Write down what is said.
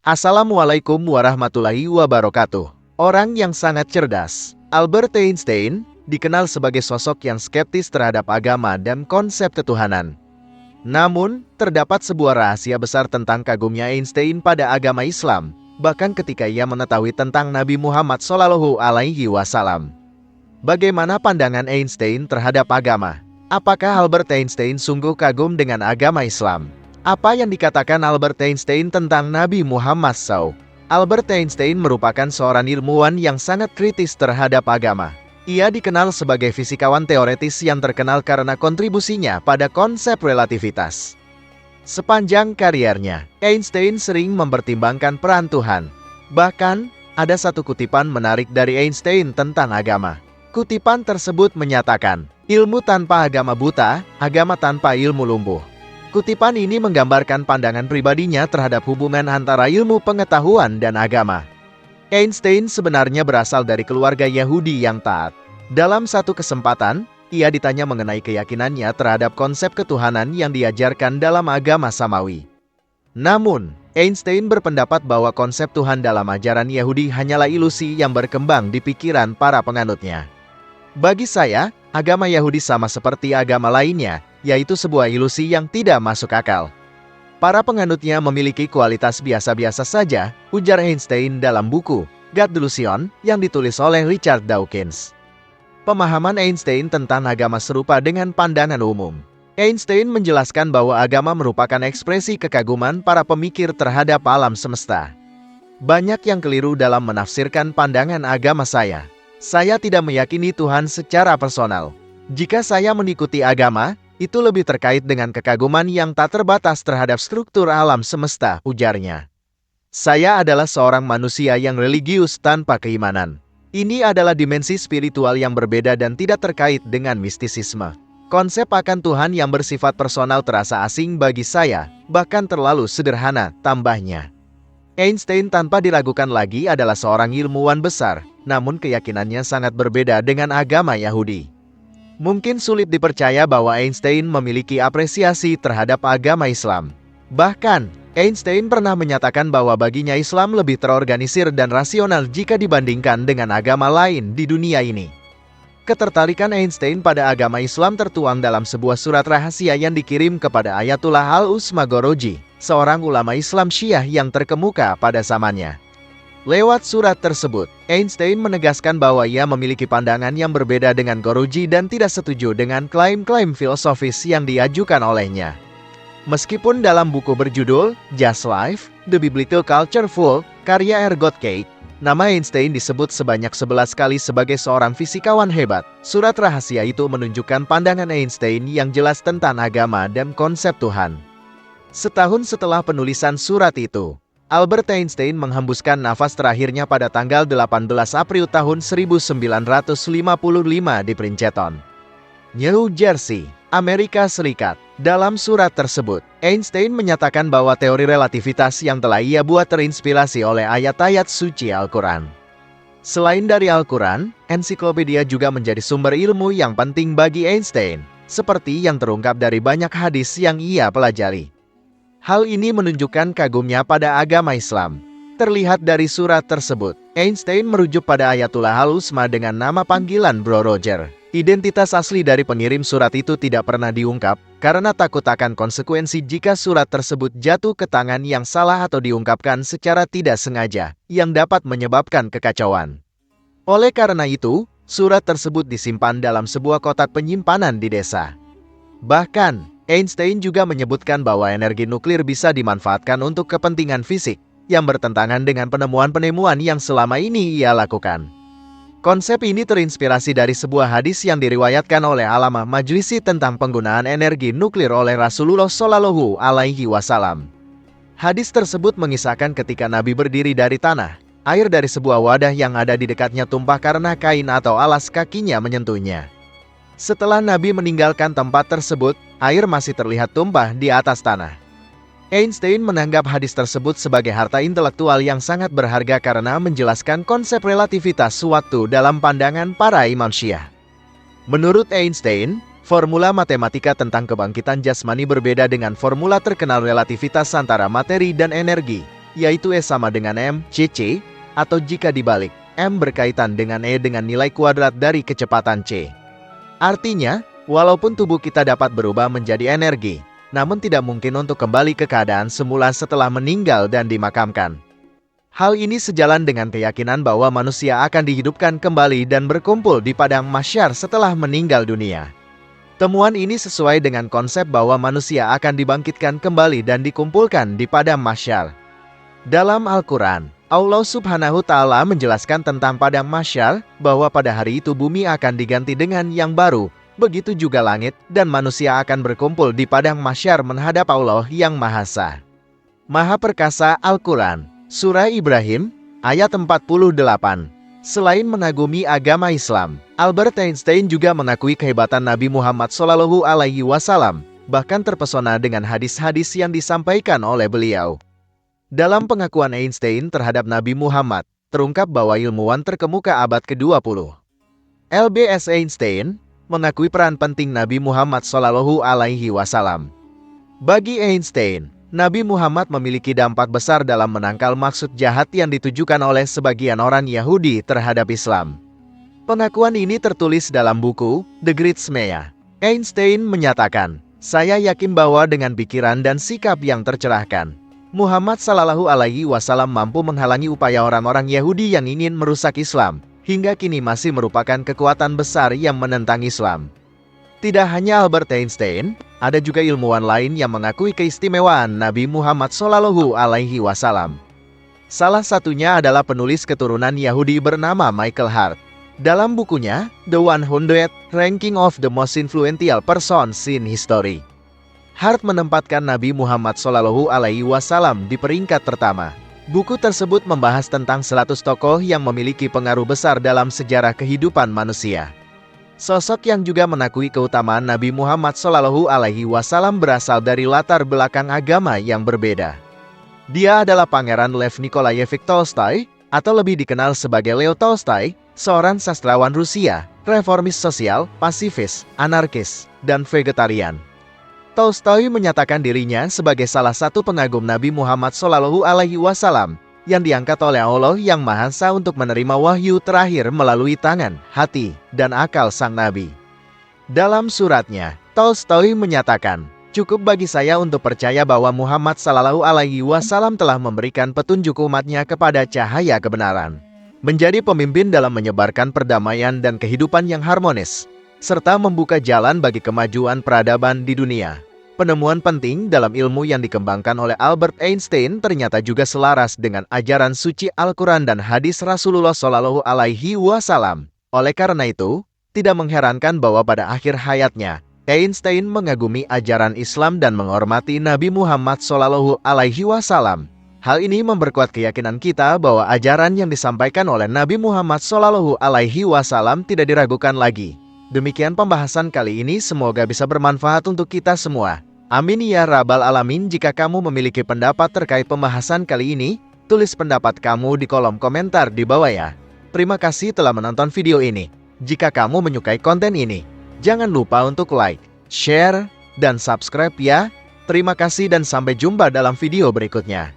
Assalamualaikum warahmatullahi wabarakatuh. Orang yang sangat cerdas, Albert Einstein, dikenal sebagai sosok yang skeptis terhadap agama dan konsep ketuhanan. Namun, terdapat sebuah rahasia besar tentang kagumnya Einstein pada agama Islam, bahkan ketika ia mengetahui tentang Nabi Muhammad SAW. Bagaimana pandangan Einstein terhadap agama? Apakah Albert Einstein sungguh kagum dengan agama Islam? Apa yang dikatakan Albert Einstein tentang Nabi Muhammad SAW? Albert Einstein merupakan seorang ilmuwan yang sangat kritis terhadap agama. Ia dikenal sebagai fisikawan teoretis yang terkenal karena kontribusinya pada konsep relativitas. Sepanjang kariernya, Einstein sering mempertimbangkan peran Tuhan. Bahkan, ada satu kutipan menarik dari Einstein tentang agama. Kutipan tersebut menyatakan, "Ilmu tanpa agama buta, agama tanpa ilmu lumpuh." Kutipan ini menggambarkan pandangan pribadinya terhadap hubungan antara ilmu pengetahuan dan agama. Einstein sebenarnya berasal dari keluarga Yahudi yang taat. Dalam satu kesempatan, ia ditanya mengenai keyakinannya terhadap konsep ketuhanan yang diajarkan dalam agama Samawi. Namun, Einstein berpendapat bahwa konsep Tuhan dalam ajaran Yahudi hanyalah ilusi yang berkembang di pikiran para penganutnya. Bagi saya, agama Yahudi sama seperti agama lainnya, yaitu sebuah ilusi yang tidak masuk akal. Para penganutnya memiliki kualitas biasa-biasa saja, ujar Einstein dalam buku God Delusion yang ditulis oleh Richard Dawkins. Pemahaman Einstein tentang agama serupa dengan pandangan umum. Einstein menjelaskan bahwa agama merupakan ekspresi kekaguman para pemikir terhadap alam semesta. Banyak yang keliru dalam menafsirkan pandangan agama saya. Saya tidak meyakini Tuhan secara personal. Jika saya mengikuti agama, itu lebih terkait dengan kekaguman yang tak terbatas terhadap struktur alam semesta, ujarnya. Saya adalah seorang manusia yang religius tanpa keimanan. Ini adalah dimensi spiritual yang berbeda dan tidak terkait dengan mistisisme. Konsep akan Tuhan yang bersifat personal terasa asing bagi saya, bahkan terlalu sederhana, tambahnya. Einstein tanpa diragukan lagi adalah seorang ilmuwan besar, namun keyakinannya sangat berbeda dengan agama Yahudi. Mungkin sulit dipercaya bahwa Einstein memiliki apresiasi terhadap agama Islam. Bahkan, Einstein pernah menyatakan bahwa baginya Islam lebih terorganisir dan rasional jika dibandingkan dengan agama lain di dunia ini. Ketertarikan Einstein pada agama Islam tertuang dalam sebuah surat rahasia yang dikirim kepada Ayatullah Al-Usmagoroji, seorang ulama Islam Syiah yang terkemuka pada zamannya. Lewat surat tersebut, Einstein menegaskan bahwa ia memiliki pandangan yang berbeda dengan Goroji dan tidak setuju dengan klaim-klaim filosofis yang diajukan olehnya. Meskipun dalam buku berjudul Just Life, The Biblical Culture Full, karya Ergot Kate, nama Einstein disebut sebanyak 11 kali sebagai seorang fisikawan hebat. Surat rahasia itu menunjukkan pandangan Einstein yang jelas tentang agama dan konsep Tuhan. Setahun setelah penulisan surat itu, Albert Einstein menghembuskan nafas terakhirnya pada tanggal 18 April tahun 1955 di Princeton, New Jersey, Amerika Serikat. Dalam surat tersebut, Einstein menyatakan bahwa teori relativitas yang telah ia buat terinspirasi oleh ayat-ayat suci Al-Quran. Selain dari Al-Quran, ensiklopedia juga menjadi sumber ilmu yang penting bagi Einstein, seperti yang terungkap dari banyak hadis yang ia pelajari. Hal ini menunjukkan kagumnya pada agama Islam. Terlihat dari surat tersebut, Einstein merujuk pada Ayatullah Al-Usma dengan nama panggilan Bro Roger. Identitas asli dari pengirim surat itu tidak pernah diungkap, karena takut akan konsekuensi jika surat tersebut jatuh ke tangan yang salah atau diungkapkan secara tidak sengaja, yang dapat menyebabkan kekacauan. Oleh karena itu, surat tersebut disimpan dalam sebuah kotak penyimpanan di desa. Bahkan, Einstein juga menyebutkan bahwa energi nuklir bisa dimanfaatkan untuk kepentingan fisik, yang bertentangan dengan penemuan-penemuan yang selama ini ia lakukan. Konsep ini terinspirasi dari sebuah hadis yang diriwayatkan oleh Allamah Majlisi tentang penggunaan energi nuklir oleh Rasulullah Shallallahu Alaihi Wasallam. Hadis tersebut mengisahkan ketika Nabi berdiri dari tanah, air dari sebuah wadah yang ada di dekatnya tumpah karena kain atau alas kakinya menyentuhnya. Setelah Nabi meninggalkan tempat tersebut, air masih terlihat tumpah di atas tanah. Einstein menganggap hadis tersebut sebagai harta intelektual yang sangat berharga karena menjelaskan konsep relativitas waktu dalam pandangan para imam Syiah. Menurut Einstein, formula matematika tentang kebangkitan jasmani berbeda dengan formula terkenal relativitas antara materi dan energi. yaitu E sama dengan mcc, atau jika dibalik, m berkaitan dengan E dengan nilai kuadrat dari kecepatan c. Artinya, walaupun tubuh kita dapat berubah menjadi energi, namun tidak mungkin untuk kembali ke keadaan semula setelah meninggal dan dimakamkan. Hal ini sejalan dengan keyakinan bahwa manusia akan dihidupkan kembali dan berkumpul di padang mahsyar setelah meninggal dunia. Temuan ini sesuai dengan konsep bahwa manusia akan dibangkitkan kembali dan dikumpulkan di padang mahsyar. Dalam Al-Quran, Allah Subhanahu Ta'ala menjelaskan tentang padang mahsyar, bahwa pada hari itu bumi akan diganti dengan yang baru, begitu juga langit, dan manusia akan berkumpul di padang mahsyar menghadap Allah yang Maha Esa. Maha Perkasa Al-Quran, Surah Ibrahim, ayat 48. Selain mengagumi agama Islam, Albert Einstein juga mengakui kehebatan Nabi Muhammad SAW, bahkan terpesona dengan hadis-hadis yang disampaikan oleh beliau. Dalam pengakuan Einstein terhadap Nabi Muhammad, terungkap bahwa ilmuwan terkemuka abad ke-20, LBS Einstein, mengakui peran penting Nabi Muhammad SAW. Bagi Einstein, Nabi Muhammad memiliki dampak besar dalam menangkal maksud jahat yang ditujukan oleh sebagian orang Yahudi terhadap Islam. Pengakuan ini tertulis dalam buku The Great Smear. Einstein menyatakan, "Saya yakin bahwa dengan pikiran dan sikap yang tercerahkan, Muhammad SAW mampu menghalangi upaya orang-orang Yahudi yang ingin merusak Islam, hingga kini masih merupakan kekuatan besar yang menentang Islam." Tidak hanya Albert Einstein, ada juga ilmuwan lain yang mengakui keistimewaan Nabi Muhammad SAW. Salah satunya adalah penulis keturunan Yahudi bernama Michael Hart. Dalam bukunya, The 100 Ranking of the Most Influential Persons in History, Hart menempatkan Nabi Muhammad SAW di peringkat pertama. Buku tersebut membahas tentang 100 tokoh yang memiliki pengaruh besar dalam sejarah kehidupan manusia. Sosok yang juga mengakui keutamaan Nabi Muhammad SAW berasal dari latar belakang agama yang berbeda. Dia adalah Pangeran Lev Nikolayevich Tolstoy, atau lebih dikenal sebagai Leo Tolstoy, seorang sastrawan Rusia, reformis sosial, pasifis, anarkis, dan vegetarian. Tolstoy menyatakan dirinya sebagai salah satu pengagum Nabi Muhammad SAW, yang diangkat oleh Allah yang Maha Esa untuk menerima wahyu terakhir melalui tangan, hati, dan akal sang Nabi. Dalam suratnya, Tolstoy menyatakan, "Cukup bagi saya untuk percaya bahwa Muhammad SAW telah memberikan petunjuk umatnya kepada cahaya kebenaran, menjadi pemimpin dalam menyebarkan perdamaian dan kehidupan yang harmonis, serta membuka jalan bagi kemajuan peradaban di dunia." Penemuan penting dalam ilmu yang dikembangkan oleh Albert Einstein ternyata juga selaras dengan ajaran suci Al-Quran dan hadis Rasulullah SAW. Oleh karena itu, tidak mengherankan bahwa pada akhir hayatnya, Einstein mengagumi ajaran Islam dan menghormati Nabi Muhammad SAW. Hal ini memperkuat keyakinan kita bahwa ajaran yang disampaikan oleh Nabi Muhammad SAW tidak diragukan lagi. Demikian pembahasan kali ini, semoga bisa bermanfaat untuk kita semua. Amin ya rabbal alamin. Jika kamu memiliki pendapat terkait pembahasan kali ini, tulis pendapat kamu di kolom komentar di bawah ya. Terima kasih telah menonton video ini. Jika kamu menyukai konten ini, jangan lupa untuk like, share, dan subscribe ya. Terima kasih dan sampai jumpa dalam video berikutnya.